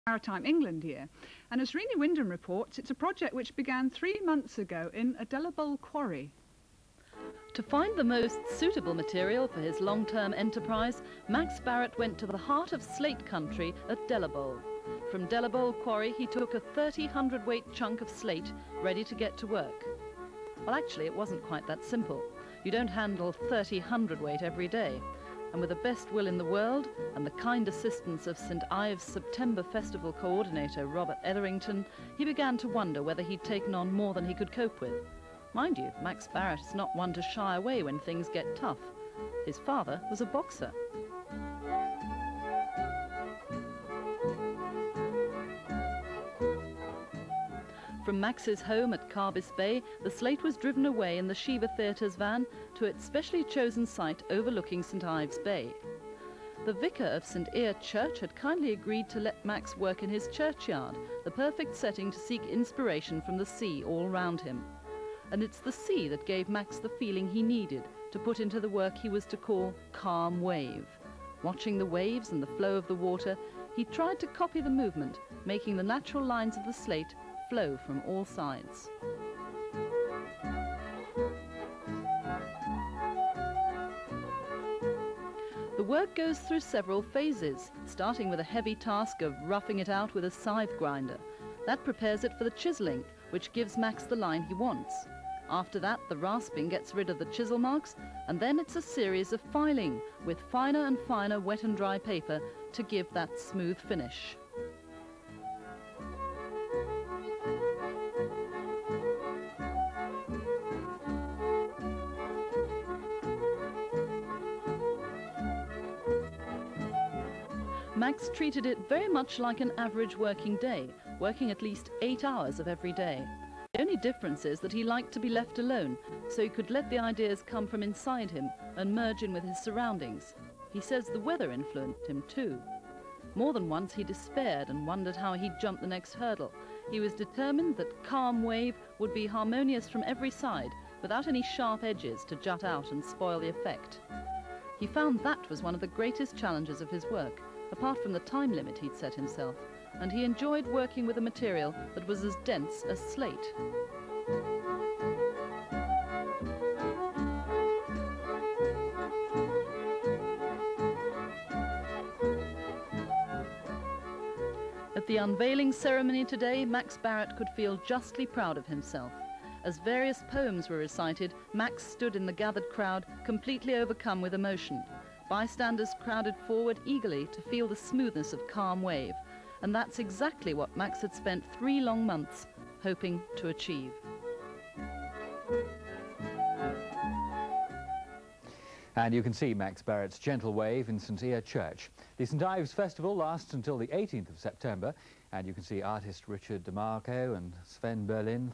Maritime England year, and as Renee Wyndham reports, it's a project which began 3 months ago in a Delabole quarry. To find the most suitable material for his long-term enterprise, Max Barrett went to the heart of slate country at Delabole. From Delabole quarry, he took a 30 hundredweight chunk of slate ready to get to work. Well, actually, it wasn't quite that simple. You don't handle 30 hundredweight every day. And with the best will in the world and the kind assistance of St.Ives September Festival coordinator Robert Etherington, he began to wonder whether he'd taken on more than he could cope with. Mind you, Max Barrett is not one to shy away when things get tough. His father was a boxer. From Max's home at Carbis Bay, the slate was driven away in the Shiva Theatre's van to its specially chosen site overlooking St.Ives Bay. The vicar of St. Ives Church had kindly agreed to let Max work in his churchyard, the perfect setting to seek inspiration from the sea all round him. And it's the sea that gave Max the feeling he needed to put into the work he was to call Calm Wave. Watching the waves and the flow of the water, he tried to copy the movement, making the natural lines of the slate flow from all sides. The work goes through several phases, starting with a heavy task of roughing it out with a scythe grinder. That prepares it for the chiseling, which gives Max the line he wants. After that, the rasping gets rid of the chisel marks, and then it's a series of filing with finer and finer wet and dry paper to give that smooth finish. Max treated it very much like an average working day, working at least 8 hours of every day. The only difference is that he liked to be left alone, so he could let the ideas come from inside him and merge in with his surroundings. He says the weather influenced him too. More than once he despaired and wondered how he'd jump the next hurdle. He was determined that Calm Wave would be harmonious from every side, without any sharp edges to jut out and spoil the effect. He found that was one of the greatest challenges of his work, apart from the time limit he'd set himself, and he enjoyed working with a material that was as dense as slate. At the unveiling ceremony today, Max Barrett could feel justly proud of himself. As various poems were recited, Max stood in the gathered crowd, completely overcome with emotion. Bystanders crowded forward eagerly to feel the smoothness of Calm Wave, and that's exactly what Max had spent 3 long months hoping to achieve. And you can see Max Barrett's gentle wave in St. Ives Church. The St. Ives Festival lasts until the 18th of September, and you can see artist Richard DeMarco and Sven Berlin